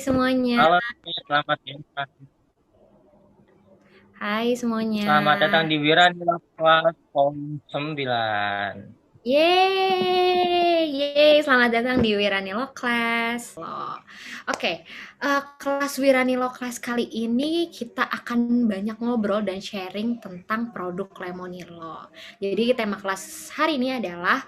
Semuanya. Halo, selamat siang. Hai semuanya. Selamat datang di Wiranila Kelas Form 9. Yeay, yeay, selamat datang di Wiranilo Class. Oke, kelas Wiranilo Class kali ini kita akan banyak ngobrol dan sharing tentang produk Lemonilo. Jadi tema kelas hari ini adalah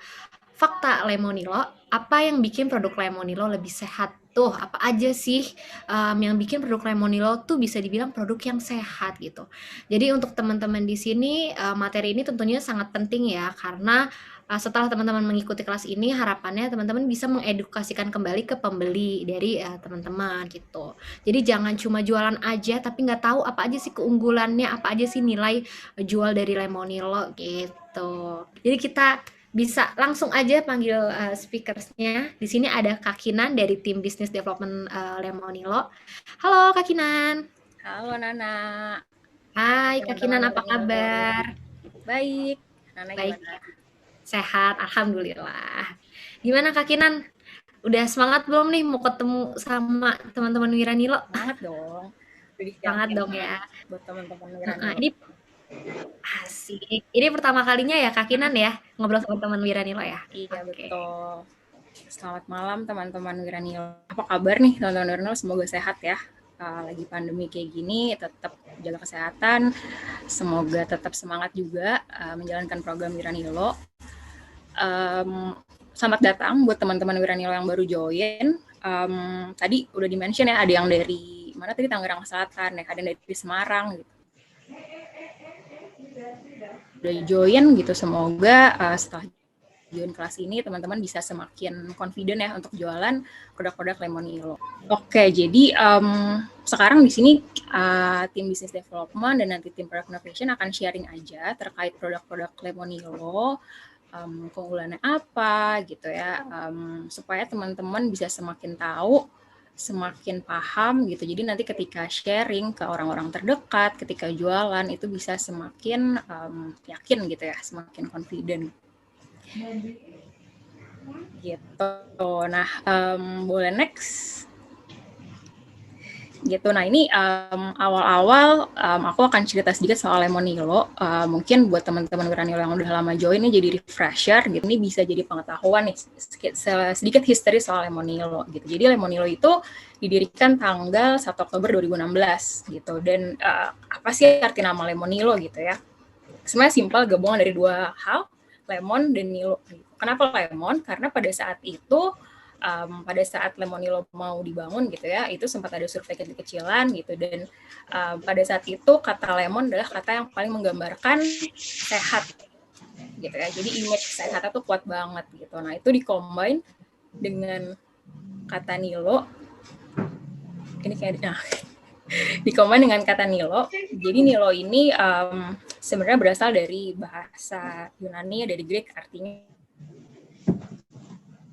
fakta Lemonilo, apa yang bikin produk Lemonilo lebih sehat tuh, apa aja sih yang bikin produk Lemonilo tuh bisa dibilang produk yang sehat gitu. Jadi untuk teman-teman di sini materi ini tentunya sangat penting ya karena setelah teman-teman mengikuti kelas ini harapannya teman-teman bisa mengedukasikan kembali ke pembeli dari teman-teman gitu. Jadi jangan cuma jualan aja tapi nggak tahu apa aja sih keunggulannya, apa aja sih nilai jual dari Lemonilo gitu. Jadi kita bisa langsung aja panggil speakersnya. Di sini ada Kak Kinan dari tim Business Development Lemonilo. Halo Kak Kinan. Halo Nana, Hai Kak teman-teman Kinan, apa Wiranilo. kabar? Baik, Nana Baik gimana? ya, sehat, Alhamdulillah. Gimana Kak Kinan? Udah semangat belum nih mau ketemu sama teman-teman Wiranilo? Semangat dong. Udah Semangat disiapin dong ya. buat teman-teman Wiranilo. Ini asik. Ini pertama kalinya ya Kak Kinan ya ngobrol sama teman Wiranilo ya. Iya Oke. betul. Selamat malam teman-teman Wiranilo. Apa kabar nih teman-teman Wiranilo? Semoga sehat ya. Lagi pandemi kayak gini, tetap jaga kesehatan. Semoga tetap semangat juga menjalankan program Wiranilo. Selamat datang buat teman-teman Wiranilo yang baru join. Tadi udah di-mention ya, ada yang dari mana tadi, Tangerang Selatan, ya, ada yang dari Semarang gitu. Udah join gitu, semoga setelah join kelas ini teman-teman bisa semakin confident ya untuk jualan produk-produk Lemonilo. Oke, jadi sekarang di sini tim business development dan nanti tim product innovation akan sharing aja terkait produk-produk Lemonilo, keunggulannya apa gitu ya, supaya teman-teman bisa semakin tahu, semakin paham gitu. Jadi nanti ketika sharing ke orang-orang terdekat, ketika jualan itu bisa semakin yakin gitu ya, semakin confident gitu. Nah, boleh next gitu. Nah, ini awal-awal aku akan cerita sedikit soal Lemonilo. Mungkin buat teman-teman Wiranilo yang udah lama join ini jadi refresher gitu. Ini bisa jadi pengetahuan nih, sedikit history soal Lemonilo gitu. Jadi Lemonilo itu didirikan tanggal 1 Oktober 2016 gitu. Dan apa sih arti nama Lemonilo gitu ya? Sebenarnya simpel, gabungan dari dua hal, lemon dan Nilo. Kenapa lemon? Karena pada saat itu, pada saat Lemonilo mau dibangun gitu ya, itu sempat ada survei kecil-kecilan gitu, dan pada saat itu kata lemon adalah kata yang paling menggambarkan sehat gitu ya. Jadi image sehatnya tuh kuat banget gitu. Nah, itu di-combine dengan kata Nilo. Ini kayak di-combine dengan kata Nilo. Jadi Nilo ini sebenarnya berasal dari bahasa Yunani, dari Greek, artinya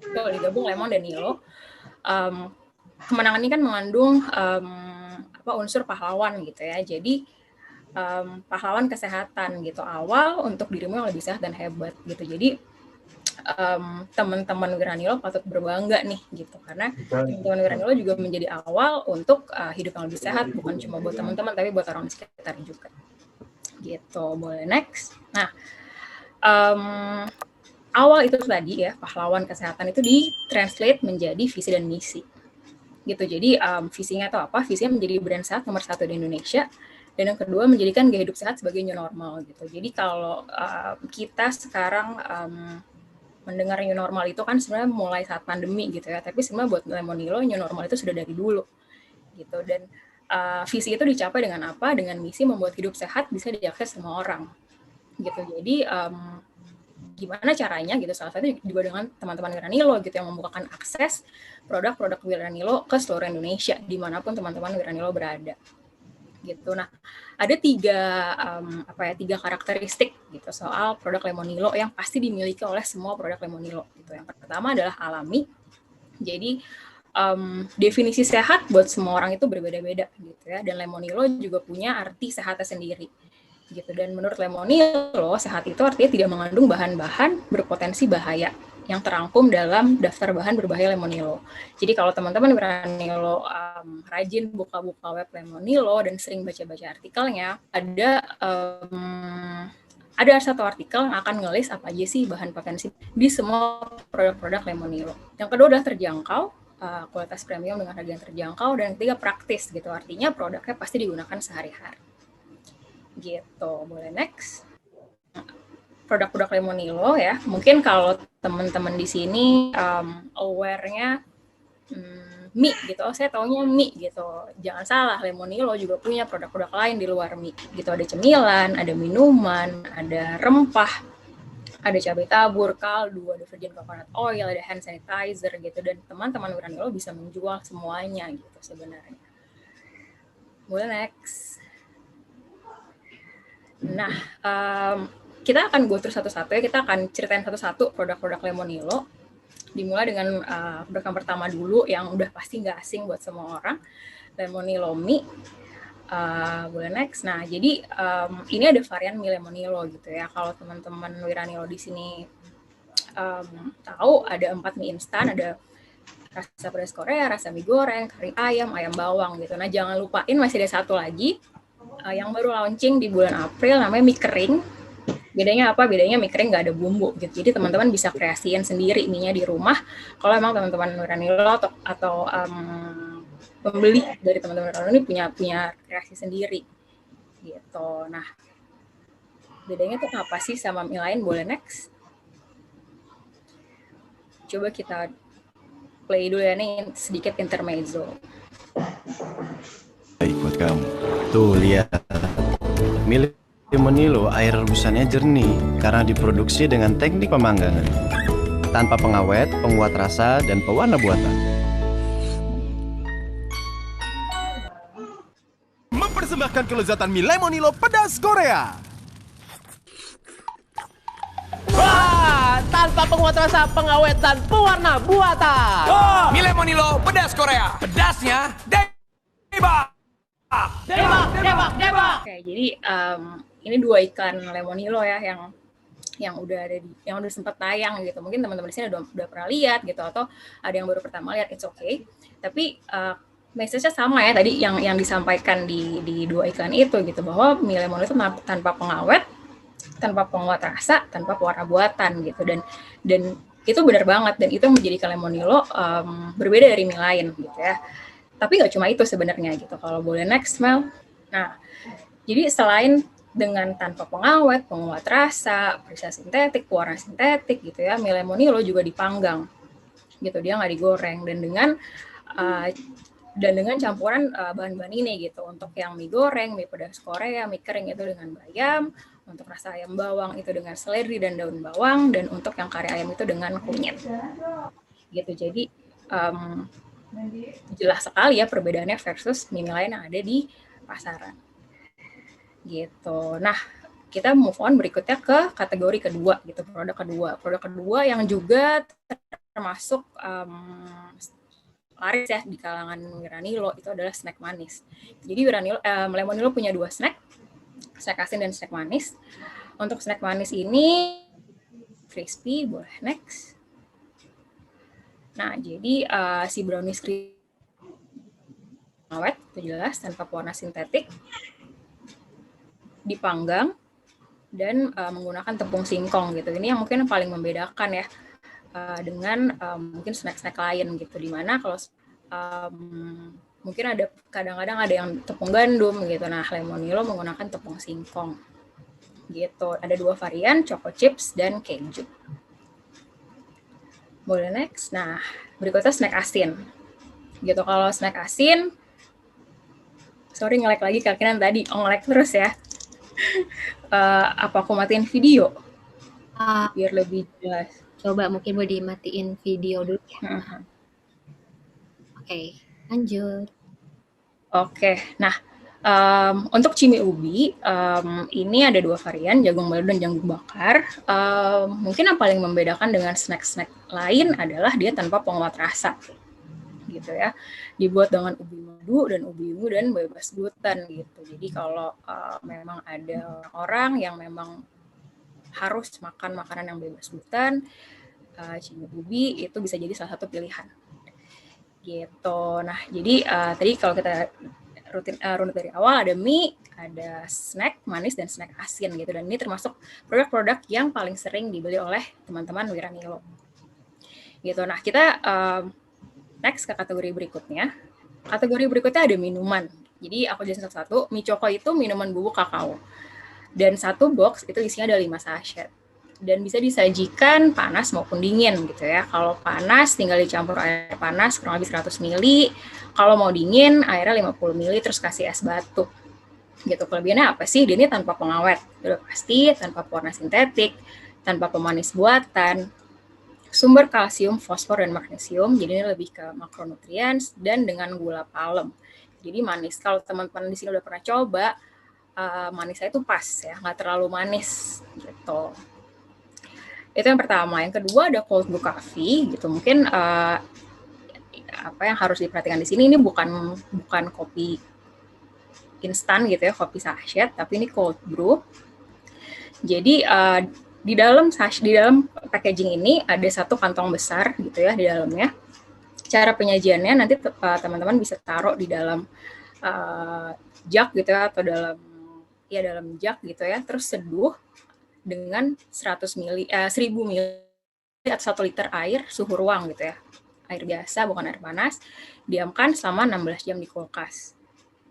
kalau digabung lemon dan Nilo. Kemenangan ini kan mengandung unsur pahlawan gitu ya. Jadi pahlawan kesehatan gitu, awal untuk dirimu yang lebih sehat dan hebat gitu. Jadi teman-teman Wiranilo patut berbangga nih gitu, karena teman-teman Wiranilo juga menjadi awal untuk hidup yang lebih sehat, bukan cuma buat teman-teman tapi buat orang di sekitar juga gitu. Boleh next. Nah, awal itu tadi ya, pahlawan kesehatan itu ditranslate menjadi visi dan misi gitu. Jadi visinya itu apa? Visinya menjadi brand sehat nomor 1 di Indonesia, dan yang kedua menjadikan gaya hidup sehat sebagai new normal gitu. Jadi kalau kita sekarang mendengar new normal itu kan sebenarnya mulai saat pandemi gitu ya, tapi sebenarnya buat Lemonilo new normal itu sudah dari dulu gitu. Dan visi itu dicapai dengan apa? Dengan misi membuat hidup sehat bisa diakses semua orang gitu. Jadi gimana caranya gitu, salah satu juga dengan teman-teman Wiranilo gitu, yang membukakan akses produk-produk Wiranilo ke seluruh Indonesia dimanapun teman-teman Wiranilo berada gitu. Nah, ada tiga karakteristik gitu soal produk Lemonilo yang pasti dimiliki oleh semua produk Lemonilo gitu. Yang pertama adalah alami. Jadi definisi sehat buat semua orang itu berbeda-beda gitu ya, dan Lemonilo juga punya arti sehatnya sendiri gitu. Dan menurut Lemonilo, sehat itu artinya tidak mengandung bahan-bahan berpotensi bahaya yang terangkum dalam daftar bahan berbahaya Lemonilo. Jadi kalau teman-teman Wiranilo rajin buka-buka web Lemonilo dan sering baca-baca artikelnya, ada satu artikel yang akan ngelis apa aja sih bahan potensi di semua produk-produk Lemonilo. Yang kedua udah terjangkau, kualitas premium dengan harga yang terjangkau, dan yang ketiga praktis gitu, artinya produknya pasti digunakan sehari-hari. Gitu, boleh next. Produk-produk Lemonilo ya, mungkin kalau teman-teman di sini aware-nya mie gitu, saya taunya mie gitu. Jangan salah, Lemonilo juga punya produk-produk lain di luar mie gitu. Ada cemilan, ada minuman, ada rempah, ada cabai tabur, kaldu, ada virgin coconut oil, ada hand sanitizer gitu. Dan teman-teman Wiranilo bisa menjual semuanya gitu sebenarnya. Boleh next. Nah, kita akan go through satu-satu ya, kita akan ceritain satu-satu produk-produk Lemonilo. Dimulai dengan produk yang pertama dulu, yang udah pasti nggak asing buat semua orang, Lemonilo mie. Boleh next. Nah, jadi ini ada varian mie Lemonilo gitu ya. Kalau teman-teman Wiranilo di sini tahu, ada 4 mie instan, ada rasa pedas Korea, rasa mie goreng, kari ayam, ayam bawang gitu. Nah, jangan lupain masih ada satu lagi yang baru launching di bulan April, namanya mie kering. Bedanya apa? Bedanya mie kering nggak ada bumbu gitu. Jadi teman-teman bisa kreasiin sendiri mie-nya di rumah. Kalau emang teman-teman Wiranilo atau pembeli dari teman-teman Wiranilo ini punya kreasi sendiri gitu. Nah, bedanya tuh apa sih sama mie lain? Boleh next. Coba kita play dulu ya, nih sedikit intermezzo. Baik buat kamu. Tuh lihat, mie Lemonilo air rebusannya jernih karena diproduksi dengan teknik pemanggangan tanpa pengawet, penguat rasa, dan pewarna buatan. Mempersembahkan kelezatan mie Lemonilo pedas Korea. Wah, tanpa penguat rasa, pengawet, dan pewarna buatan. Mie Lemonilo pedas Korea. Pedasnya debak. Debak. Oke, jadi ini 2 iklan Lemonilo ya yang udah sempat tayang gitu. Mungkin teman-teman di sini udah pernah lihat gitu, atau ada yang baru pertama lihat, it's okay. Tapi message-nya sama ya tadi yang disampaikan di 2 iklan itu gitu, bahwa mie Lemonilo itu tanpa pengawet, tanpa penguat rasa, tanpa pewarna buatan gitu, dan itu benar banget, dan itu menjadikan Lemonilo berbeda dari mie lain gitu ya. Tapi nggak cuma itu sebenarnya gitu. Kalau boleh next, Mel. Nah, jadi selain dengan tanpa pengawet, penguat rasa, perisa sintetik, pewarna sintetik gitu ya, mie Lemonilo juga dipanggang gitu, dia nggak digoreng, dan dengan campuran bahan-bahan ini gitu. Untuk yang mie goreng, mie pedas Korea, mie kering itu dengan bayam, untuk rasa ayam bawang itu dengan seledri dan daun bawang, dan untuk yang kari ayam itu dengan kunyit gitu. Jadi jelas sekali ya perbedaannya versus mie lain yang ada di pasaran gitu. Nah, kita move on berikutnya ke kategori kedua gitu, produk kedua yang juga termasuk laris ya di kalangan Wiranilo, itu adalah snack manis. Jadi Lemonilo punya 2 snack asin dan snack manis. Untuk snack manis ini crispy, boleh next. Nah, jadi si brownies awet itu jelas tanpa pewarna sintetik, dipanggang, dan menggunakan tepung singkong gitu. Ini yang mungkin paling membedakan ya dengan mungkin snack-snack lain gitu, dimana kalau mungkin ada kadang-kadang ada yang tepung gandum gitu. Nah, Lemonilo menggunakan tepung singkong gitu. Ada 2 varian, choco chips dan keju. Boleh next. Nah, berikutnya snack asin gitu. Kalau snack asin, sorry nge-lag lagi kakinan tadi, nge-lag terus ya. Apa aku matiin video biar lebih jelas? Coba mungkin mau dimatiin video dulu ya. Oke, lanjut. Oke, nah untuk cimi ubi ini ada 2 varian, jagung balado dan jagung bakar. Mungkin yang paling membedakan dengan snack-snack lain adalah dia tanpa penguat rasa gitu ya. Dibuat dengan ubi madu dan ubi ungu dan bebas gluten gitu. Jadi kalau memang ada orang yang memang harus makan makanan yang bebas gluten, cumi ubi itu bisa jadi salah satu pilihan. Gitu. Nah, jadi tadi kalau kita runut dari awal ada mie, ada snack manis dan snack asin gitu, dan ini termasuk produk-produk yang paling sering dibeli oleh teman-teman Wiranilo. Gitu. Nah, kita next ke kategori berikutnya. Kategori berikutnya ada minuman. Jadi aku jelasin satu-satu. Mie Choco itu minuman bubuk kakao. Dan satu box itu isinya ada 5 sachet. Dan bisa disajikan panas maupun dingin gitu ya. Kalau panas tinggal dicampur air panas kurang lebih 100 ml. Kalau mau dingin airnya 50 ml terus kasih es batu. Gitu. Kelebihannya apa sih? Dia ini tanpa pengawet. Udah pasti, tanpa pewarna sintetik, tanpa pemanis buatan, sumber kalsium, fosfor, dan magnesium, jadi ini lebih ke makronutrients, dan dengan gula palem. Jadi manis. Kalau teman-teman di sini udah pernah coba, manisnya itu pas ya, nggak terlalu manis gitu. Itu yang pertama. Yang kedua ada cold brew coffee gitu. Mungkin apa yang harus diperhatikan di sini, ini bukan kopi instan gitu ya, kopi sachet, tapi ini cold brew. Jadi di dalam packaging ini ada satu kantong besar gitu ya di dalamnya. Cara penyajiannya nanti teman-teman bisa taruh di dalam jug gitu ya, atau dalam jug gitu ya, terus seduh dengan 1000 ml atau 1 liter air suhu ruang gitu ya. Air biasa bukan air panas. Diamkan selama 16 jam di kulkas.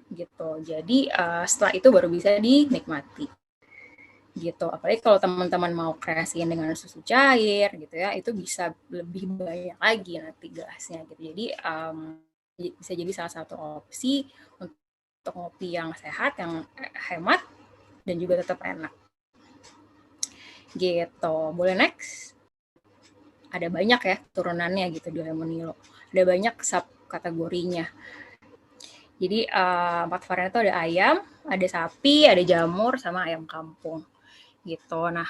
Gitu. Jadi setelah itu baru bisa dinikmati. Gitu. Apalagi kalau teman-teman mau kreasiin dengan susu cair gitu ya, itu bisa lebih banyak lagi nanti gelasnya gitu. Jadi bisa jadi salah satu opsi untuk ngopi yang sehat, yang hemat, dan juga tetap enak. Gitu. Boleh next? Ada banyak ya turunannya gitu di Lemonilo. Ada banyak subkategorinya. Jadi 4 varian itu ada ayam, ada sapi, ada jamur, sama ayam kampung. Gitu. Nah,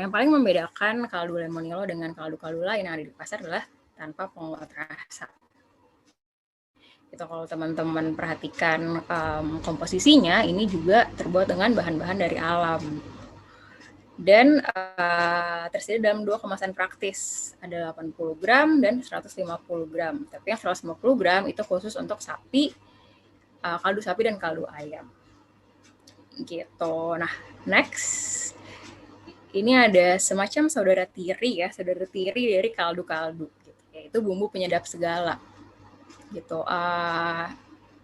yang paling membedakan kaldu Lemonilo dengan kaldu-kaldu lain yang ada di pasar adalah tanpa penguat rasa. Gitu. Kalau teman-teman perhatikan komposisinya, ini juga terbuat dengan bahan-bahan dari alam. Dan tersedia dalam 2 kemasan praktis, ada 80 gram dan 150 gram. Tapi yang 150 gram itu khusus untuk sapi, kaldu sapi dan kaldu ayam. Gitu. Nah, next ini ada semacam saudara tiri dari kaldu-kaldu gitu, yaitu bumbu penyedap segala gitu.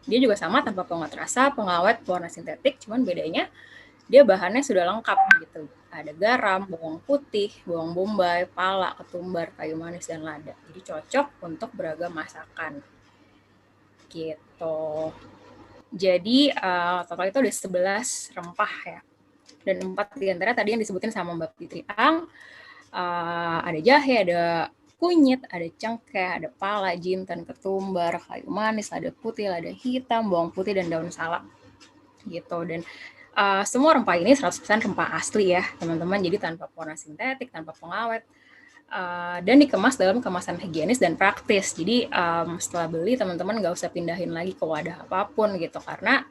Dia juga sama tanpa penguat rasa, pengawet, pewarna sintetik, cuman bedanya dia bahannya sudah lengkap gitu. Ada garam, bawang putih, bawang bombay, pala, ketumbar, kayu manis, dan lada. Jadi cocok untuk beragam masakan gitu. Jadi total itu ada 11 rempah ya. Dan 4 diantara tadi yang disebutin sama Mbak Fitri Ang, ada jahe, ada kunyit, ada cengkeh, ada pala, jinten, ketumbar, kayu manis, lada putih, lada hitam, bawang putih, dan daun salam. Gitu. Dan semua rempah ini 100% rempah asli ya teman-teman. Jadi tanpa pewarna sintetik, tanpa pengawet. Dan dikemas dalam kemasan higienis dan praktis. Jadi setelah beli teman-teman nggak usah pindahin lagi ke wadah apapun gitu, karena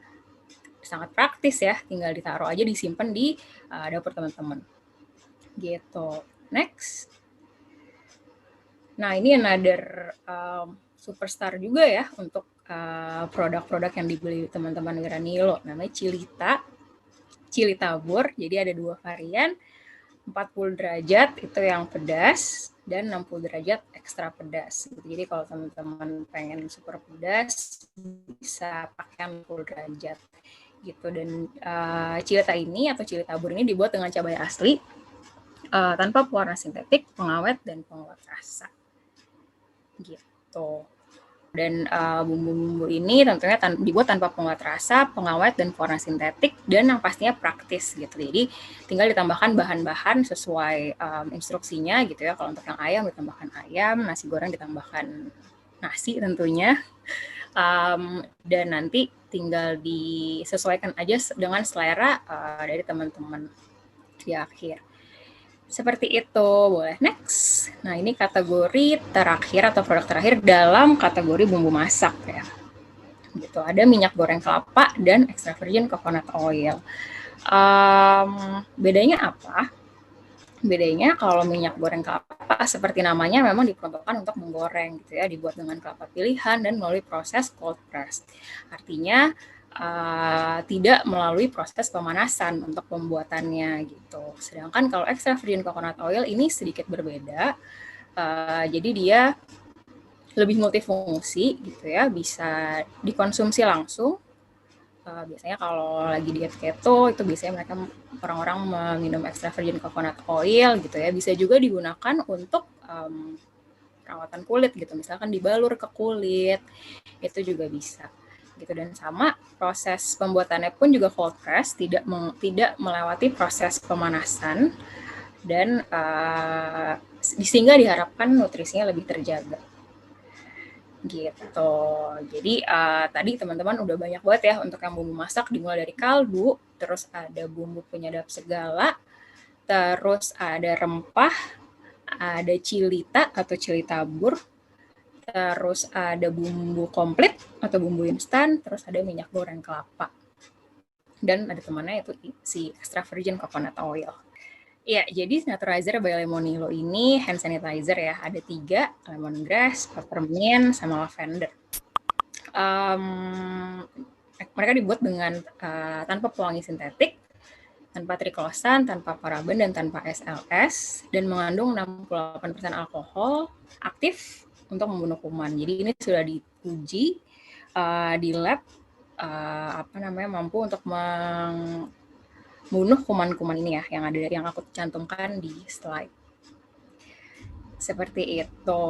sangat praktis ya, tinggal ditaruh aja, disimpan di dapur teman-teman gitu. Next. Nah, ini another superstar juga ya untuk produk-produk yang dibeli teman-teman Wiranilo, namanya Chili Tabur. Jadi ada 2 varian, 40 derajat itu yang pedas, dan 60 derajat ekstra pedas. Jadi kalau teman-teman pengen super pedas, bisa pakai 60 derajat gitu. Dan Chili Tabur ini dibuat dengan cabai asli, tanpa pewarna sintetik, pengawet, dan penguat rasa gitu. Dan bumbu-bumbu ini tentunya dibuat tanpa penguat rasa, pengawet, dan pewarna sintetik, dan yang pastinya praktis gitu. Jadi tinggal ditambahkan bahan-bahan sesuai instruksinya gitu ya. Kalau untuk yang ayam ditambahkan ayam, nasi goreng ditambahkan nasi tentunya, dan nanti tinggal disesuaikan aja dengan selera dari teman-teman di akhir. Seperti itu. Boleh next. Nah, ini kategori terakhir atau produk terakhir dalam kategori bumbu masak ya. Gitu. Ada minyak goreng kelapa dan extra virgin coconut oil. Bedanya apa? Bedanya kalau minyak goreng kelapa seperti namanya memang diperuntukkan untuk menggoreng gitu ya, dibuat dengan kelapa pilihan dan melalui proses cold press. Artinya tidak melalui proses pemanasan untuk pembuatannya gitu. Sedangkan kalau extra virgin coconut oil ini sedikit berbeda. Jadi dia lebih multifungsi gitu ya, bisa dikonsumsi langsung. Biasanya kalau lagi diet keto itu biasanya mereka orang-orang meminum extra virgin coconut oil gitu ya. Bisa juga digunakan untuk perawatan kulit gitu, misalkan dibalur ke kulit itu juga bisa gitu. Dan sama proses pembuatannya pun juga cold press, tidak melewati proses pemanasan dan sehingga diharapkan nutrisinya lebih terjaga gitu. Jadi tadi teman-teman udah banyak banget ya untuk yang bumbu masak, dimulai dari kaldu, terus ada bumbu penyedap segala, terus ada rempah, ada cilita atau cili tabur, terus ada bumbu komplit atau bumbu instan, terus ada minyak goreng kelapa. Dan ada temannya itu si extra virgin coconut oil. Ya, jadi Naturizer by Lemonilo ini hand sanitizer ya, ada 3, lemongrass, peppermint, sama lavender. Mereka dibuat dengan tanpa pewangi sintetik, tanpa triklosan, tanpa paraben, dan tanpa SLS, dan mengandung 68% alkohol aktif untuk membunuh kuman. Jadi ini sudah diuji di lab, mampu untuk membunuh kuman-kuman ini ya, yang aku cantumkan di slide. Seperti itu.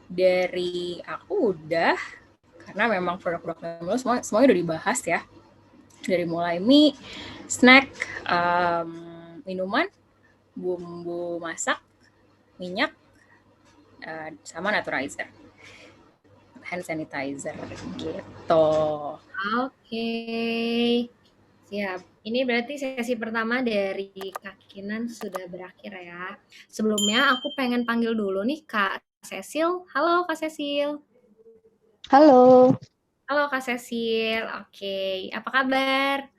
Dari aku udah, karena memang produk-produk Lemonilo semuanya udah dibahas ya. Dari mulai mie, snack, minuman, bumbu masak, minyak, sama Naturizer, hand sanitizer gitu. Oke. Siap. Ini berarti sesi pertama dari Kak Kinan sudah berakhir ya. Sebelumnya aku pengen panggil dulu nih Kak Cecil. Halo Kak Cecil. Halo, Halo Kak Cecil. Oke, apa kabar?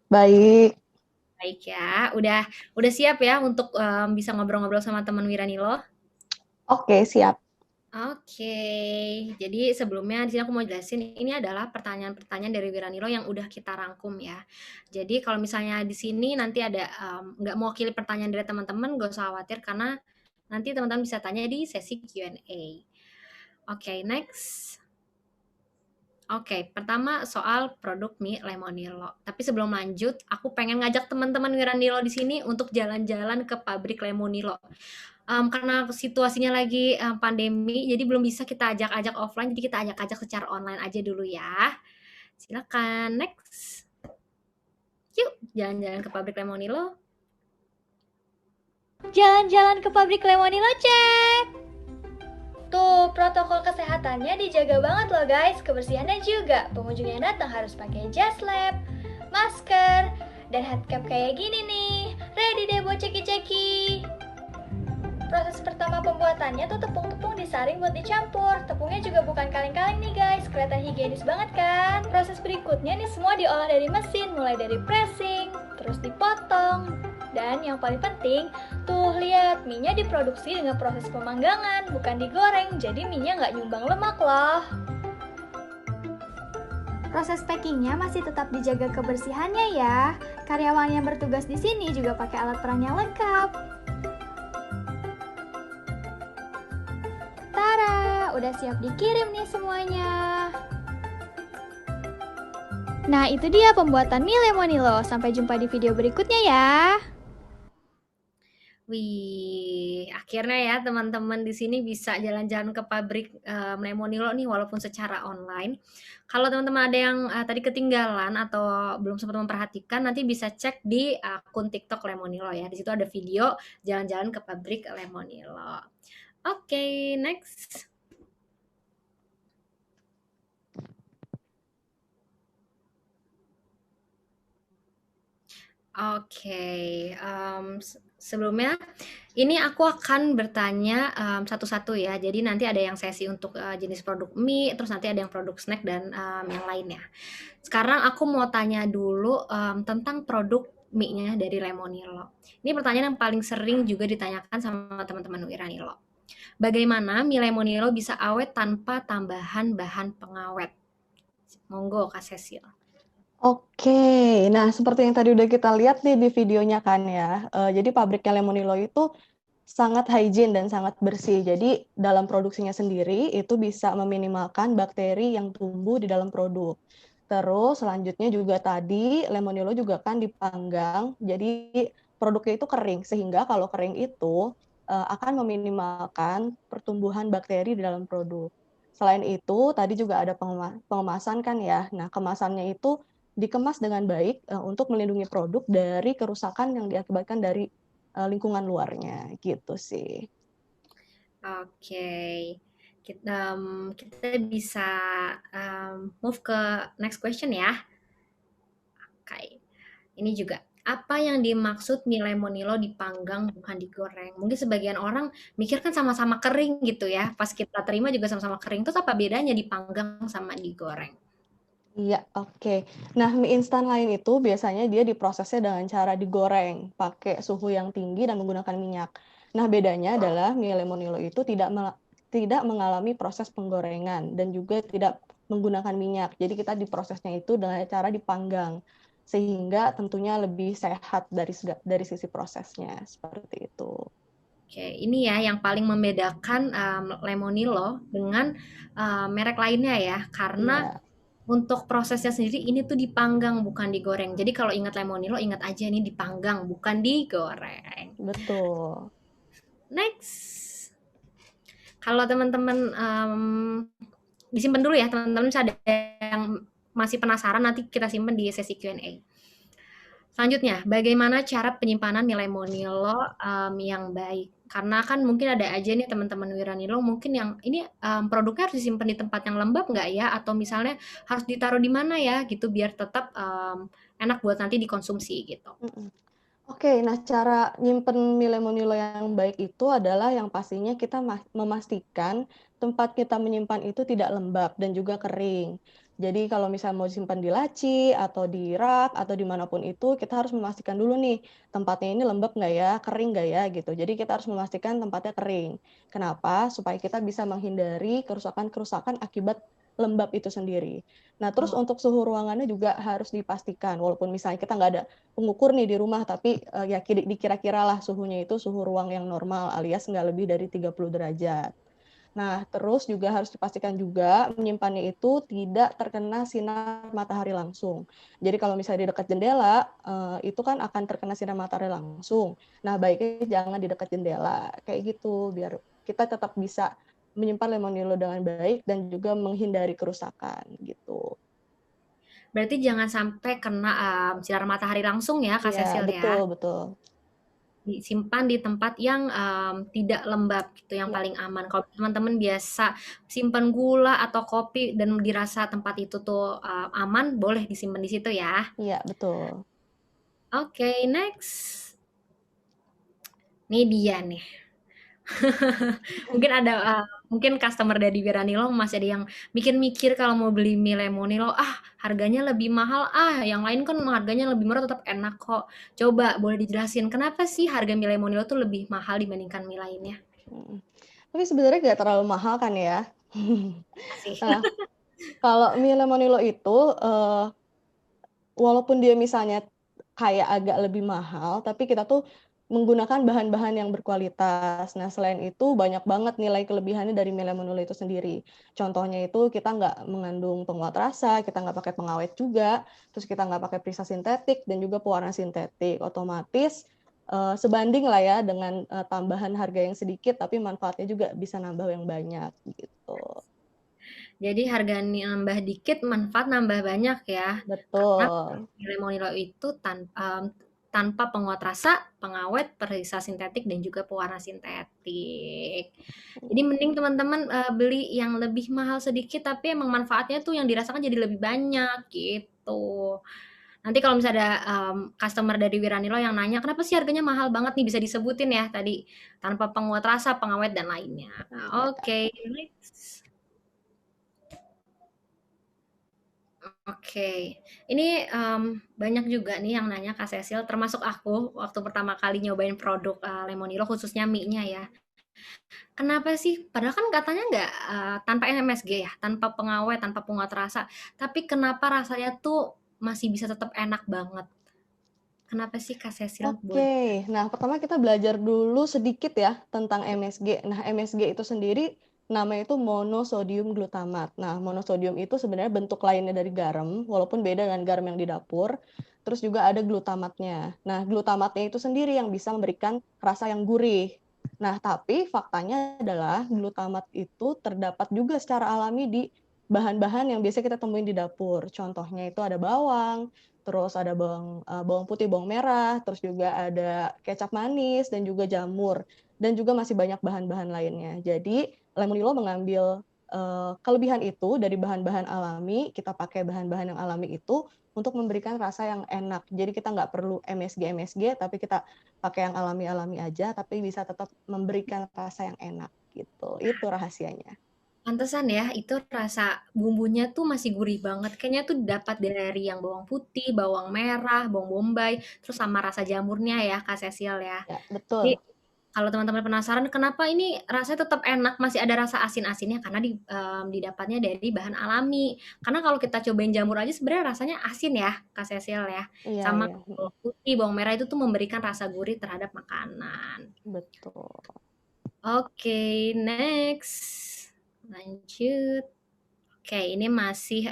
baik. Baik ya. Udah siap ya untuk bisa ngobrol-ngobrol sama teman Wiranilo? Oke, siap. Oke, jadi sebelumnya di sini aku mau jelasin ini adalah pertanyaan-pertanyaan dari Wiranilo yang udah kita rangkum ya. Jadi kalau misalnya di sini nanti ada nggak mewakili pertanyaan dari teman-teman, gak usah khawatir karena nanti teman-teman bisa tanya di sesi Q&A. Oke, next. Oke, pertama soal produk mie Lemonilo. Tapi sebelum lanjut, aku pengen ngajak teman-teman Wiranilo di sini untuk jalan-jalan ke pabrik Lemonilo. Karena situasinya lagi pandemi, jadi belum bisa kita ajak-ajak offline, jadi kita ajak-ajak secara online aja dulu ya. Silakan, next. Yuk, jalan-jalan ke pabrik Lemonilo. Jalan-jalan ke pabrik Lemonilo, cek! Tuh, protokol kesehatannya dijaga banget loh guys, kebersihannya juga. Pengunjung yang datang harus pakai jas lab, masker, dan headcap kayak gini nih. Ready deh buat ceki-ceki. Proses pertama pembuatannya tuh tepung-tepung disaring buat dicampur. Tepungnya juga bukan kaleng-kaleng nih guys, kelihatan higienis banget kan? Proses berikutnya nih semua diolah dari mesin, mulai dari pressing, terus dipotong. Dan yang paling penting, tuh lihat, mie-nya diproduksi dengan proses pemanggangan, bukan digoreng, jadi mie-nya nggak nyumbang lemak loh. Proses packingnya masih tetap dijaga kebersihannya ya. Karyawan yang bertugas di sini juga pakai alat perang yang lengkap. Tara, udah siap dikirim nih semuanya. Nah, itu dia pembuatan mie Lemonilo. Sampai jumpa di video berikutnya ya. Wih, akhirnya ya teman-teman di sini bisa jalan-jalan ke pabrik Lemonilo nih walaupun secara online. Kalau teman-teman ada yang tadi ketinggalan atau belum sempat memperhatikan, nanti bisa cek di akun TikTok Lemonilo ya. Di situ ada video jalan-jalan ke pabrik Lemonilo. Oke, next. Oke, sebelumnya ini aku akan bertanya satu-satu ya. Jadi nanti ada yang sesi untuk jenis produk mie, terus nanti ada yang produk snack dan yang lainnya. Sekarang aku mau tanya dulu tentang produk mie-nya dari Lemonilo. Ini pertanyaan yang paling sering juga ditanyakan sama teman-teman Wiranilo. Bagaimana mie Lemonilo bisa awet tanpa tambahan bahan pengawet? Monggo Kak Cecil. Oke, nah seperti yang tadi udah kita lihat nih di videonya kan ya. Jadi pabriknya Lemonilo itu sangat hygiene dan sangat bersih. Jadi dalam produksinya sendiri itu bisa meminimalkan bakteri yang tumbuh di dalam produk. Terus selanjutnya juga tadi Lemonilo juga kan dipanggang. Jadi produknya itu kering sehingga kalau kering itu akan meminimalkan pertumbuhan bakteri di dalam produk. Selain itu tadi juga ada pengemasan kan ya. Nah, kemasannya itu dikemas dengan baik untuk melindungi produk dari kerusakan yang diakibatkan dari lingkungan luarnya gitu sih. Oke, kita bisa move ke next question ya. Oke, ini juga. Apa yang dimaksud mie Lemonilo dipanggang bukan digoreng? Mungkin sebagian orang mikir kan sama-sama kering gitu ya. Pas kita terima juga sama-sama kering. Terus apa bedanya dipanggang sama digoreng? Iya, oke. Nah, mie instan lain itu biasanya dia diprosesnya dengan cara digoreng, pakai suhu yang tinggi dan menggunakan minyak. Nah, bedanya adalah mie Lemonilo itu tidak mengalami proses penggorengan dan juga tidak menggunakan minyak. Jadi kita diprosesnya itu dengan cara dipanggang, sehingga tentunya lebih sehat dari sisi prosesnya, seperti itu. Oke, ini ya yang paling membedakan Lemonilo dengan merek lainnya ya, karena Iya, untuk prosesnya sendiri ini tuh dipanggang bukan digoreng. Jadi kalau ingat Lemonilo ingat aja ini dipanggang bukan digoreng. betul. Next, kalau teman-teman disimpan dulu ya teman-teman, ada yang masih penasaran nanti kita simpan di sesi Q&A. Selanjutnya, bagaimana cara penyimpanan mie Lemonilo yang baik? Karena kan mungkin ada aja nih teman-teman Wiranilo mungkin yang ini produknya harus disimpan di tempat yang lembab nggak ya? Atau misalnya harus ditaruh di mana ya gitu biar tetap enak buat nanti dikonsumsi gitu. Oke, nah cara nyimpen mie Lemonilo yang baik itu adalah yang pastinya kita memastikan tempat kita menyimpan itu tidak lembab dan juga kering. Jadi kalau misalnya mau simpan di laci atau di rak atau dimanapun itu, kita harus memastikan dulu nih tempatnya ini lembab nggak ya, kering nggak ya gitu. Jadi kita harus memastikan tempatnya kering. Kenapa? Supaya kita bisa menghindari kerusakan-kerusakan akibat lembab itu sendiri. Nah, terus untuk suhu ruangannya juga harus dipastikan, walaupun misalnya kita nggak ada pengukur nih di rumah, tapi ya dikira-kira lah suhunya itu suhu ruang yang normal alias nggak lebih dari 30 derajat. Nah, terus juga harus dipastikan juga menyimpannya itu tidak terkena sinar matahari langsung. Jadi kalau misalnya di dekat jendela, itu kan akan terkena sinar matahari langsung. Nah, baiknya jangan di dekat jendela, kayak gitu, biar kita tetap bisa menyimpan Lemonilo dengan baik dan juga menghindari kerusakan gitu. Berarti jangan sampai kena sinar matahari langsung ya Kak Iya, Cecil ya. betul. Disimpan di tempat yang tidak lembab gitu, yang Iya. paling aman. Kalau teman-teman biasa simpan gula atau kopi dan dirasa tempat itu tuh aman, boleh disimpan di situ ya. Iya, betul. Oke, next. Ini dia nih. Mungkin ada mungkin customer dari Wiranilo masih ada yang mikir-mikir kalau mau beli mie Lemonilo, harganya lebih mahal, yang lain kan harganya lebih murah tetap enak kok. Coba boleh dijelasin kenapa sih harga mie Lemonilo tuh lebih mahal dibandingkan mie lainnya? Tapi sebenarnya nggak terlalu mahal kan ya. Asih. Nah, kalau mie Lemonilo itu, walaupun dia misalnya kayak agak lebih mahal, tapi kita tuh menggunakan bahan-bahan yang berkualitas. Nah, selain itu banyak banget nilai kelebihannya dari mie Lemonilo itu sendiri. Contohnya itu kita nggak mengandung penguat rasa, kita nggak pakai pengawet juga, terus kita nggak pakai perisa sintetik dan juga pewarna sintetik. Otomatis sebanding lah ya dengan tambahan harga yang sedikit, tapi manfaatnya juga bisa nambah yang banyak gitu. Jadi harga nambah dikit, manfaat nambah banyak ya. Karena Betul. mie Lemonilo itu tanpa penguat rasa, pengawet, perisa sintetik, dan juga pewarna sintetik. Jadi mending teman-teman beli yang lebih mahal sedikit, tapi emang manfaatnya tuh yang dirasakan jadi lebih banyak gitu. Nanti kalau misalnya ada customer dari Wiranilo yang nanya, kenapa sih harganya mahal banget nih? Bisa disebutin ya tadi, tanpa penguat rasa, pengawet, dan lainnya. Oke, next. Oke, Oke, ini banyak juga nih yang nanya Kak Cecil, termasuk aku waktu pertama kali nyobain produk Lemonilo khususnya mie-nya ya. Kenapa sih? Padahal kan katanya nggak tanpa MSG ya, tanpa pengawet, tanpa penguat rasa. Tapi kenapa rasanya tuh masih bisa tetap enak banget? Kenapa sih Kak Cecil? Boleh. Oke, nah pertama kita belajar dulu sedikit ya tentang MSG. Nah, MSG itu sendiri namanya itu monosodium glutamat. Nah, monosodium itu sebenarnya bentuk lainnya dari garam, walaupun beda dengan garam yang di dapur. Terus juga ada glutamatnya. Nah, glutamatnya itu sendiri yang bisa memberikan rasa yang gurih. Nah, tapi faktanya adalah glutamat itu terdapat juga secara alami di bahan-bahan yang biasa kita temuin di dapur. Contohnya itu ada bawang, terus ada bawang putih, bawang merah, terus juga ada kecap manis dan juga jamur, dan juga masih banyak bahan-bahan lainnya. Jadi Lemonilo mengambil kelebihan itu dari bahan-bahan alami, kita pakai bahan-bahan yang alami itu untuk memberikan rasa yang enak. Jadi kita nggak perlu MSG, tapi kita pakai yang alami-alami aja, tapi bisa tetap memberikan rasa yang enak gitu. Itu rahasianya. Pantesan ya, itu rasa bumbunya tuh masih gurih banget. Kayaknya tuh dapat dari yang bawang putih, bawang merah, bawang bombay, terus sama rasa jamurnya ya, Kak Cecil ya. Ya, Jadi betul. kalau teman-teman penasaran kenapa ini rasanya tetap enak, masih ada rasa asin-asinnya karena didapatnya dari bahan alami. Karena kalau kita cobain jamur aja sebenarnya rasanya asin ya, Kak Cecil ya. Iya, Sama iya. bawang putih, bawang merah itu tuh memberikan rasa gurih terhadap makanan. Betul. Oke, next. Lanjut. Oke, ini masih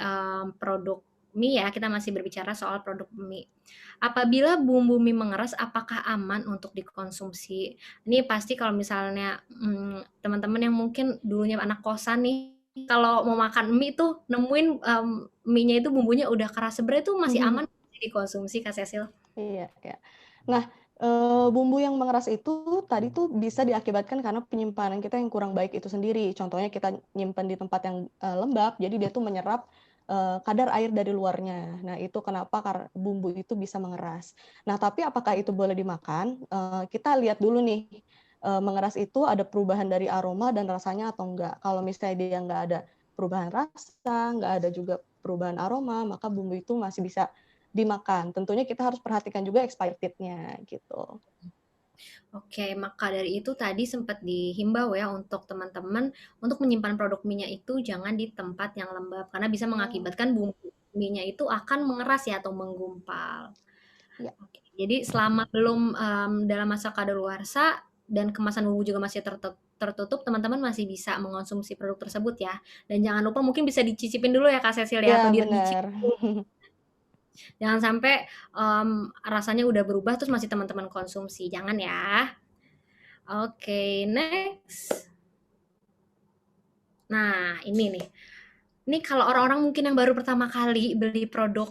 produk mie ya, kita masih berbicara soal produk mie. Apabila bumbu mie mengeras, apakah aman untuk dikonsumsi? Ini pasti kalau misalnya teman-teman yang mungkin dulunya anak kosan nih, kalau mau makan mie tuh nemuin mie-nya itu bumbunya udah keras, sebenarnya itu masih aman dikonsumsi Kak Cecil? Iya, iya. Nah, bumbu yang mengeras itu tadi tuh bisa diakibatkan karena penyimpanan kita yang kurang baik itu sendiri. Contohnya kita nyimpen di tempat yang lembab, jadi dia tuh menyerap kadar air dari luarnya. Nah, itu kenapa bumbu itu bisa mengeras. Nah, tapi apakah itu boleh dimakan? Kita lihat dulu nih, mengeras itu ada perubahan dari aroma dan rasanya atau enggak. Kalau misalnya dia nggak ada perubahan rasa, nggak ada juga perubahan aroma, maka bumbu itu masih bisa dimakan. Tentunya kita harus perhatikan juga expired date-nya gitu. Oke, maka dari itu tadi sempat dihimbau ya untuk teman-teman untuk menyimpan produk mie-nya itu jangan di tempat yang lembab karena bisa mengakibatkan bumbu mie-nya itu akan mengeras ya atau menggumpal. Ya. Oke, jadi selama belum dalam masa kadaluarsa dan kemasan bumbu juga masih tertutup, teman-teman masih bisa mengonsumsi produk tersebut ya. Dan jangan lupa mungkin bisa dicicipin dulu ya Kak Cecil ya, atau Ya, benar. Jangan sampai rasanya udah berubah terus masih teman-teman konsumsi, jangan ya. Oke, next. Nah, ini nih. Ini kalau orang-orang mungkin yang baru pertama kali beli produk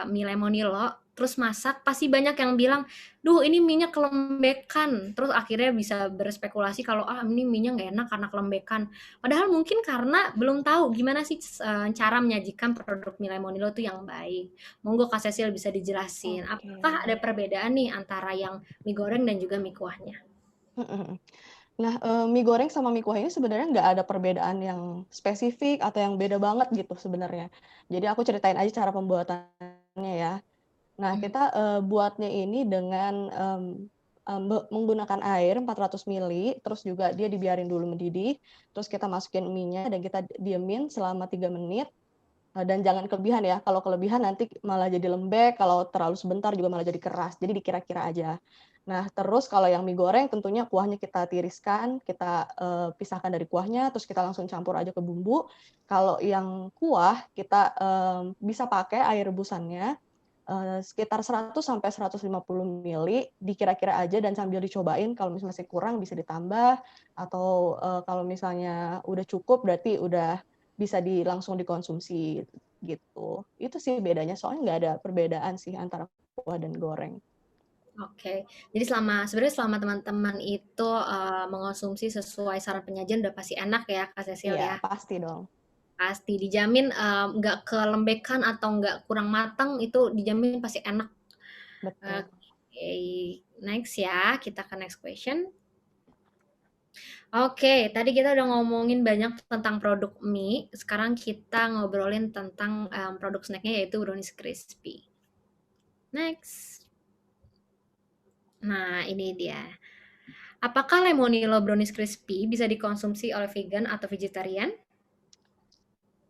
mie Lemonilo, terus masak, pasti banyak yang bilang, duh ini mie-nya kelembekan. Terus akhirnya bisa berspekulasi kalau ini mie-nya nggak enak karena kelembekan. Padahal mungkin karena belum tahu gimana sih cara menyajikan produk mie Lemonilo itu yang baik. Monggo Kak Cecil bisa dijelasin. Apakah ada perbedaan nih antara yang mie goreng dan juga mie kuahnya? Nah, mie goreng sama mie kuah ini sebenarnya nggak ada perbedaan yang spesifik atau yang beda banget gitu sebenarnya. Jadi aku ceritain aja cara pembuatannya ya. Nah, kita buatnya ini dengan menggunakan air 400 ml, terus juga dia dibiarin dulu mendidih, terus kita masukin mie-nya dan kita diemin selama 3 menit. Dan jangan kelebihan ya, kalau kelebihan nanti malah jadi lembek, kalau terlalu sebentar juga malah jadi keras, jadi dikira-kira aja. Nah, terus kalau yang mie goreng tentunya kuahnya kita tiriskan, kita pisahkan dari kuahnya, terus kita langsung campur aja ke bumbu. Kalau yang kuah, kita bisa pakai air rebusannya, sekitar 100 sampai 150 ml, dikira-kira aja dan sambil dicobain, kalau misalnya masih kurang bisa ditambah, atau kalau misalnya udah cukup berarti udah bisa langsung dikonsumsi gitu. Itu sih bedanya, soalnya nggak ada perbedaan sih antara kuah dan goreng. Oke, jadi sebenarnya selama teman-teman itu mengonsumsi sesuai saran penyajian udah pasti enak ya Kak Cecil Iya, ya? pasti dong. Pasti dijamin nggak kelembekan atau nggak kurang matang, itu dijamin pasti enak. Betul. Oke, next ya, kita ke next question. Oke, tadi kita udah ngomongin banyak tentang produk mie. Sekarang kita ngobrolin tentang produk snacknya yaitu brownies crispy. Next. Nah, ini dia. Apakah Lemonilo brownies crispy bisa dikonsumsi oleh vegan atau vegetarian?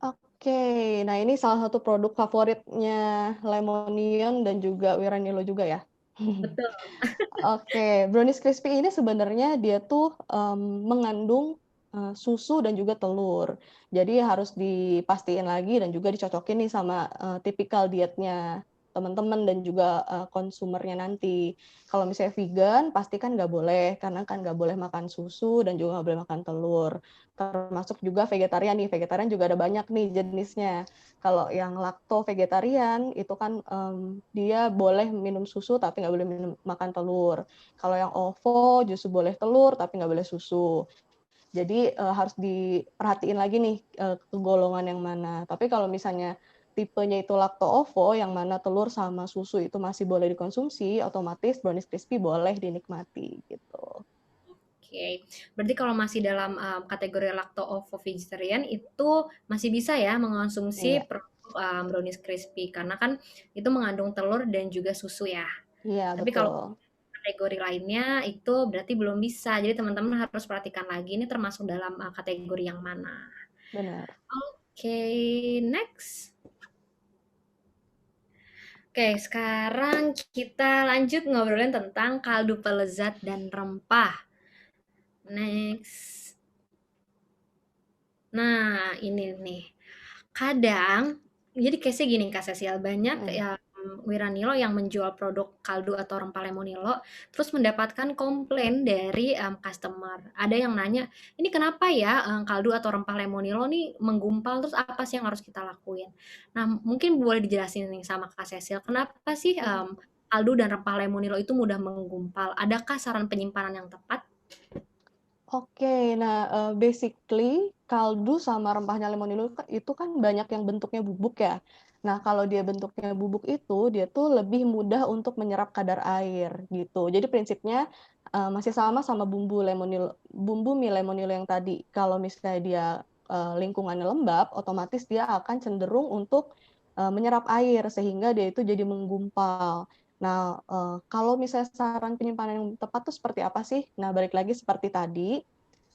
Oke, nah ini salah satu produk favoritnya Lemonion dan juga Wiranilo juga ya. Betul. Oke, brownies crispy ini sebenarnya dia tuh mengandung susu dan juga telur. Jadi harus dipastiin lagi dan juga dicocokin nih sama tipikal dietnya teman-teman dan juga konsumernya nanti. Kalau misalnya vegan, pasti kan nggak boleh, karena kan nggak boleh makan susu dan juga nggak boleh makan telur. Termasuk juga vegetarian nih, vegetarian juga ada banyak nih jenisnya. Kalau yang lakto vegetarian itu kan dia boleh minum susu tapi nggak boleh makan telur. Kalau yang ovo justru boleh telur tapi nggak boleh susu. Jadi harus diperhatiin lagi nih ke golongan yang mana. Tapi kalau misalnya tipenya itu lakto ovo yang mana telur sama susu itu masih boleh dikonsumsi, otomatis brownies crispy boleh dinikmati gitu. Oke, berarti kalau masih dalam kategori lacto ovo vegetarian itu masih bisa ya mengonsumsi Iya. produk brownies crispy karena kan itu mengandung telur dan juga susu ya. Iya, Tapi kalau betul. kategori lainnya itu berarti belum bisa. Jadi teman-teman harus perhatikan lagi ini termasuk dalam kategori yang mana. Benar. Oke, next. Oke, sekarang kita lanjut ngobrolin tentang kaldu pelezat dan rempah. Next. Nah, ini nih. Kadang, jadi case-nya gini Kak Cecil, banyak ya Wiranilo yang menjual produk kaldu atau rempah Lemonilo, terus mendapatkan komplain dari customer. Ada yang nanya, ini kenapa ya kaldu atau rempah Lemonilo nih menggumpal, terus apa sih yang harus kita lakuin? Nah, mungkin boleh dijelasin nih sama Kak Cecil, kenapa sih kaldu dan rempah Lemonilo itu mudah menggumpal? Adakah saran penyimpanan yang tepat? Oke, nah basically kaldu sama rempahnya Lemonilo itu kan banyak yang bentuknya bubuk ya. Nah, kalau dia bentuknya bubuk itu, dia tuh lebih mudah untuk menyerap kadar air gitu. Jadi prinsipnya masih sama bumbu mie Lemonilo yang tadi. Kalau misalnya dia lingkungannya lembab, otomatis dia akan cenderung untuk menyerap air sehingga dia itu jadi menggumpal. Nah, kalau misalnya saran penyimpanan yang tepat tuh seperti apa sih? Nah, balik lagi seperti tadi,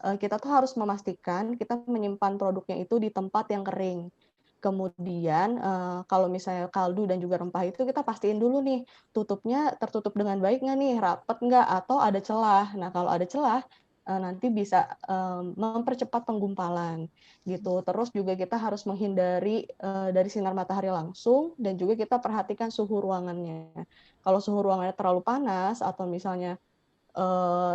kita tuh harus memastikan kita menyimpan produknya itu di tempat yang kering. Kemudian kalau misalnya kaldu dan juga rempah itu kita pastiin dulu nih, tutupnya tertutup dengan baik nggak nih, rapet nggak, atau ada celah. Nah, kalau ada celah, nanti bisa mempercepat penggumpalan gitu. Terus juga kita harus menghindari dari sinar matahari langsung dan juga kita perhatikan suhu ruangannya. Kalau suhu ruangannya terlalu panas atau misalnya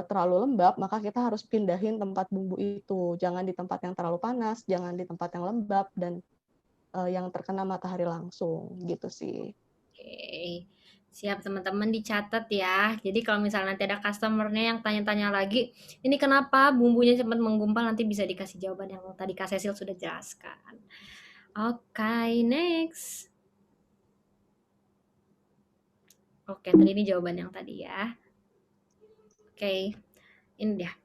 terlalu lembab, maka kita harus pindahin tempat bumbu itu. Jangan di tempat yang terlalu panas, jangan di tempat yang lembab dan yang terkena matahari langsung gitu sih. Oke, siap teman-teman dicatat ya. Jadi kalau misalnya nanti ada customer-nya yang tanya-tanya lagi, ini kenapa bumbunya cepat menggumpal, nanti bisa dikasih jawaban yang tadi Kak Cecil sudah jelaskan. Oke, next. Oke, tadi ini jawaban yang tadi ya. Oke, ini dia.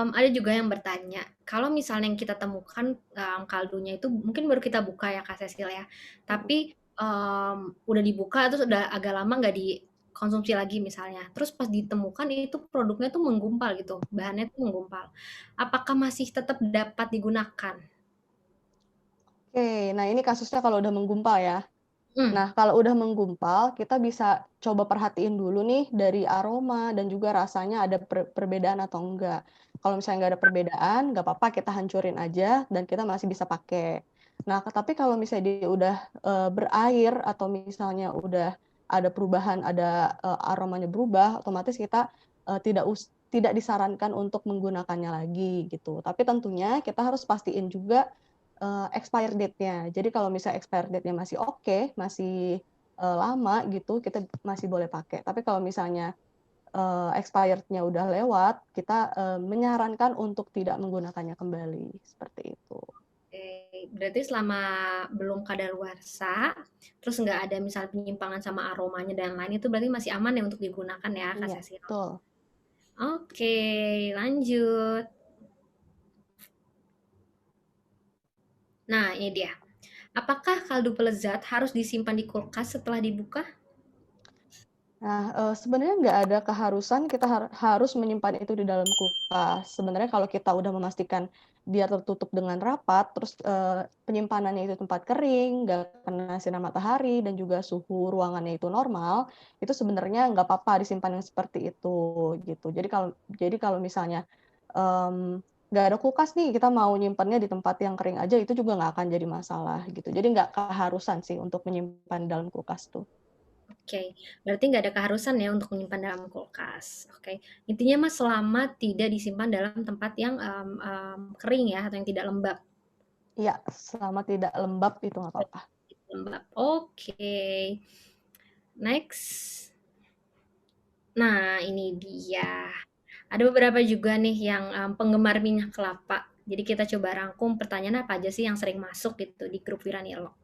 Ada juga yang bertanya, kalau misalnya yang kita temukan kaldunya itu mungkin baru kita buka ya Kak Cecil ya, tapi udah dibuka terus udah agak lama nggak dikonsumsi lagi misalnya, terus pas ditemukan itu produknya tuh menggumpal gitu, bahannya tuh menggumpal. Apakah masih tetap dapat digunakan? Oke, nah ini kasusnya kalau udah menggumpal ya. Nah, kalau udah menggumpal, kita bisa coba perhatiin dulu nih dari aroma dan juga rasanya ada perbedaan atau enggak. Kalau misalnya nggak ada perbedaan, nggak apa-apa kita hancurin aja dan kita masih bisa pakai. Nah, tapi kalau misalnya dia udah berair atau misalnya udah ada perubahan, ada aromanya berubah, otomatis kita tidak disarankan untuk menggunakannya lagi gitu. Tapi tentunya kita harus pastiin juga expire date-nya. Jadi kalau misalnya expire date-nya masih oke, masih lama gitu, kita masih boleh pakai. Tapi kalau misalnya expired-nya udah lewat, kita menyarankan untuk tidak menggunakannya kembali. Seperti itu. Oke, berarti selama belum kadaluarsa, terus nggak ada misalnya penyimpangan sama aromanya dan lain itu berarti masih aman ya untuk digunakan ya Kak Iya, Cecil? betul. Oke, lanjut. Nah, ini dia. Apakah kaldu pelezat harus disimpan di kulkas setelah dibuka? Nah, sebenarnya nggak ada keharusan kita harus menyimpan itu di dalam kulkas. Sebenarnya kalau kita udah memastikan dia tertutup dengan rapat, terus, penyimpanannya itu tempat kering, nggak kena sinar matahari, dan juga suhu ruangannya itu normal, itu sebenarnya nggak apa-apa disimpan yang seperti itu, gitu. Jadi kalau misalnya, nggak ada kulkas nih, kita mau nyimpannya di tempat yang kering aja, itu juga nggak akan jadi masalah, gitu. Jadi nggak keharusan sih untuk menyimpan dalam kulkas tuh. Oke, berarti nggak ada keharusan ya untuk menyimpan dalam kulkas. Oke, intinya Mas selama tidak disimpan dalam tempat yang kering ya atau yang tidak lembab. Iya, selama tidak lembab itu nggak apa-apa. Lembab. Oke. Next. Nah, ini dia. Ada beberapa juga nih yang penggemar minyak kelapa. Jadi kita coba rangkum pertanyaan apa aja sih yang sering masuk gitu di grup Wiranilo.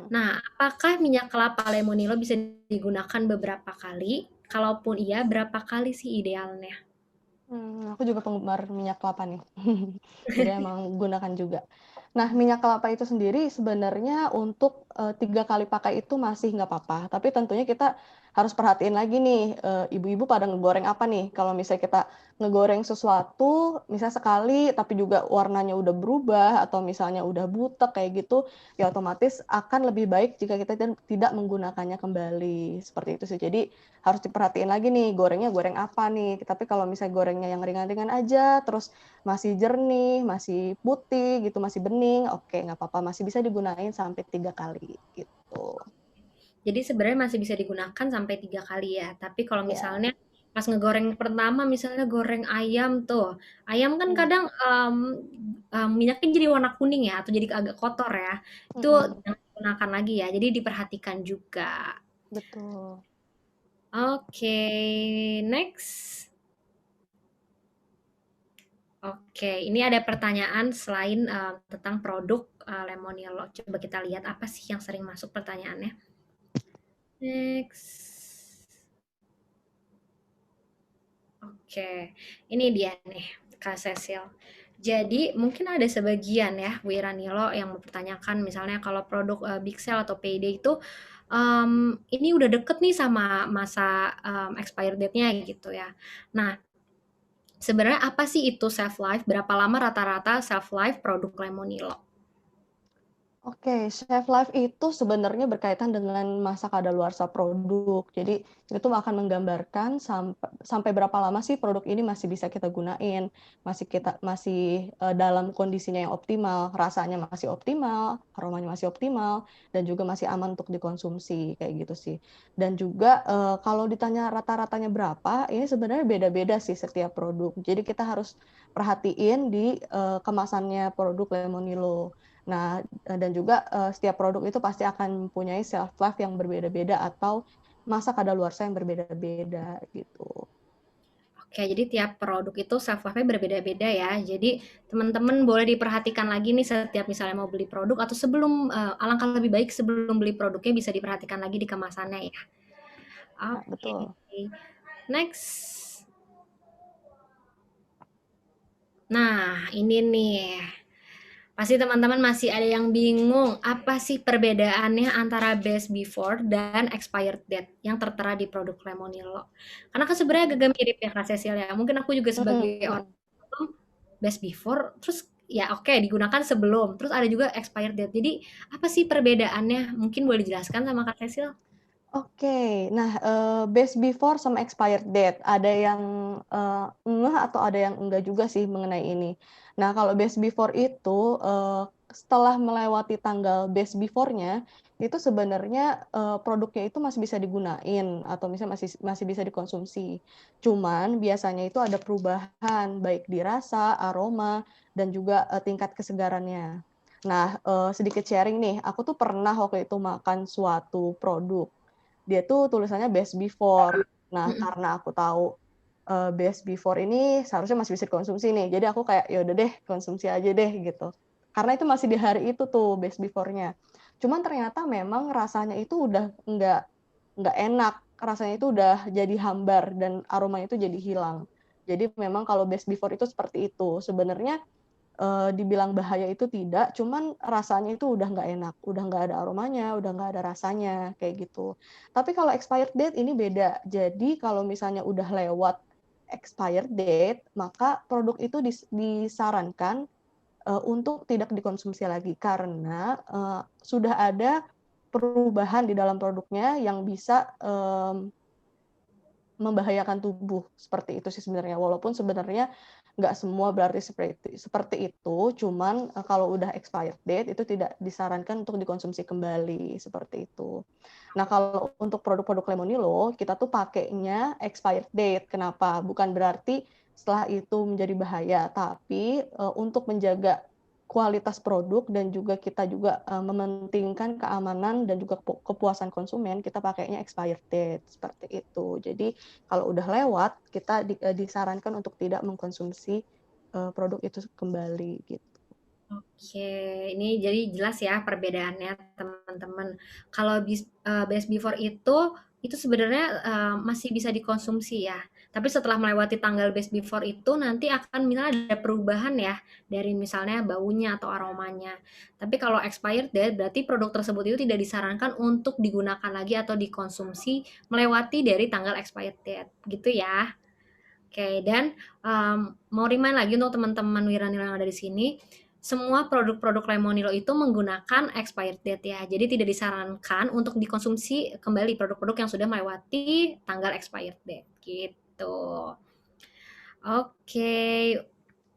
Nah, apakah minyak kelapa lemonilo bisa digunakan beberapa kali? Kalaupun iya, berapa kali sih idealnya? Aku juga penggemar minyak kelapa nih. Jadi emang gunakan juga. Nah, minyak kelapa itu sendiri sebenarnya untuk 3 kali pakai itu masih nggak apa-apa. Tapi tentunya kita harus perhatiin lagi nih, ibu-ibu pada ngegoreng apa nih. Kalau misalnya kita ngegoreng sesuatu, misalnya sekali tapi juga warnanya udah berubah atau misalnya udah butek kayak gitu, ya otomatis akan lebih baik jika kita tidak menggunakannya kembali. Seperti itu sih. Jadi harus diperhatiin lagi nih, gorengnya goreng apa nih. Tapi kalau misalnya gorengnya yang ringan-ringan aja, terus masih jernih, masih putih gitu, masih bening, oke nggak apa-apa, masih bisa digunain sampai 3 kali gitu. Jadi sebenarnya masih bisa digunakan sampai 3 kali ya. Tapi kalau Iya. misalnya pas ngegoreng pertama, misalnya goreng ayam tuh, ayam kan kadang minyaknya jadi warna kuning ya, atau jadi agak kotor ya. Itu jangan digunakan lagi ya. Jadi diperhatikan juga. Betul. Oke, next. Oke, ini ada pertanyaan selain tentang produk Lemonilo. Coba kita lihat apa sih yang sering masuk pertanyaannya. Next. Oke, ini dia nih, Kak Cecil. Jadi mungkin ada sebagian ya Wiranilo yang mempertanyakan misalnya kalau produk Big Sale atau Payday itu ini udah deket nih sama masa expired date-nya gitu ya. Nah, sebenarnya apa sih itu shelf life? Berapa lama rata-rata shelf life produk Lemonilo? Oke, shelf life itu sebenarnya berkaitan dengan masa kadaluarsa produk. Jadi itu akan menggambarkan sampai berapa lama sih produk ini masih bisa kita gunain, masih dalam kondisinya yang optimal, rasanya masih optimal, aromanya masih optimal, dan juga masih aman untuk dikonsumsi kayak gitu sih. Dan juga kalau ditanya rata-ratanya berapa, ini sebenarnya beda-beda sih setiap produk. Jadi kita harus perhatiin di kemasannya produk Lemonilo. Nah, dan juga setiap produk itu pasti akan mempunyai shelf life yang berbeda-beda atau masa kadaluarsa yang berbeda-beda gitu. Oke, jadi tiap produk itu shelf life-nya berbeda-beda ya. Jadi teman-teman boleh diperhatikan lagi nih setiap misalnya mau beli produk atau sebelum alangkah lebih baik sebelum beli produknya bisa diperhatikan lagi di kemasannya ya. Nah, Oke, betul. next. Nah, ini nih. Pasti teman-teman masih ada yang bingung, apa sih perbedaannya antara best before dan expired date yang tertera di produk Lemonilo? Karena kan sebenarnya agak mirip ya Kak Cecil ya. Mungkin aku juga sebagai orang best before, terus ya oke, digunakan sebelum, terus ada juga expired date. Jadi apa sih perbedaannya? Mungkin boleh dijelaskan sama Kak Cecil? Oke, nah best before sama expired date, ada yang ngeh atau ada yang enggak juga sih mengenai ini. Nah, kalau best before itu setelah melewati tanggal best before-nya, itu sebenarnya produknya itu masih bisa digunain atau misalnya masih bisa dikonsumsi. Cuman biasanya itu ada perubahan baik di rasa, aroma, dan juga tingkat kesegarannya. Nah, sedikit sharing nih, aku tuh pernah waktu itu makan suatu produk. Dia tuh tulisannya best before. Nah, karena aku tahu best before ini seharusnya masih bisa dikonsumsi nih. Jadi aku kayak ya udah deh konsumsi aja deh gitu. Karena itu masih di hari itu tuh best before-nya. Cuman ternyata memang rasanya itu udah nggak enak. Rasanya itu udah jadi hambar dan aromanya itu jadi hilang. Jadi memang kalau best before itu seperti itu. Sebenarnya dibilang bahaya itu tidak, cuman rasanya itu udah nggak enak, udah nggak ada aromanya, udah nggak ada rasanya, kayak gitu. Tapi kalau expired date ini beda. Jadi kalau misalnya udah lewat expired date, maka produk itu disarankan untuk tidak dikonsumsi lagi karena sudah ada perubahan di dalam produknya yang bisa membahayakan tubuh, seperti itu sih sebenarnya. Walaupun sebenarnya nggak semua berarti seperti itu, cuman kalau udah expired date itu tidak disarankan untuk dikonsumsi kembali, seperti itu. Nah, kalau untuk produk-produk Lemonilo, kita tuh pakainya expired date. Kenapa? Bukan berarti setelah itu menjadi bahaya, tapi untuk menjaga kualitas produk dan juga kita juga mementingkan keamanan dan juga kepuasan konsumen, kita pakainya expired date seperti itu. Jadi kalau udah lewat, kita disarankan untuk tidak mengkonsumsi produk itu kembali gitu. Oke, ini jadi jelas ya perbedaannya teman-teman. Kalau best before itu sebenarnya masih bisa dikonsumsi ya. Tapi setelah melewati tanggal best before itu nanti akan misalnya ada perubahan ya dari misalnya baunya atau aromanya. Tapi kalau expired date berarti produk tersebut itu tidak disarankan untuk digunakan lagi atau dikonsumsi melewati dari tanggal expired date, gitu ya. Oke, dan mau remind lagi untuk teman-teman Wiranilo yang ada di sini, semua produk-produk Lemonilo itu menggunakan expired date ya. Jadi tidak disarankan untuk dikonsumsi kembali produk-produk yang sudah melewati tanggal expired date gitu. Oke,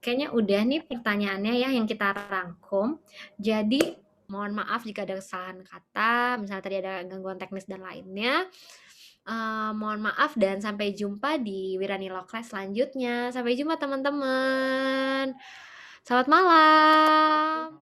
kayaknya udah nih pertanyaannya ya yang kita rangkum. Jadi mohon maaf jika ada kesalahan kata, misalnya tadi ada gangguan teknis dan lainnya. Mohon maaf dan sampai jumpa di Wiranilo Class selanjutnya. Sampai jumpa teman-teman. Selamat malam.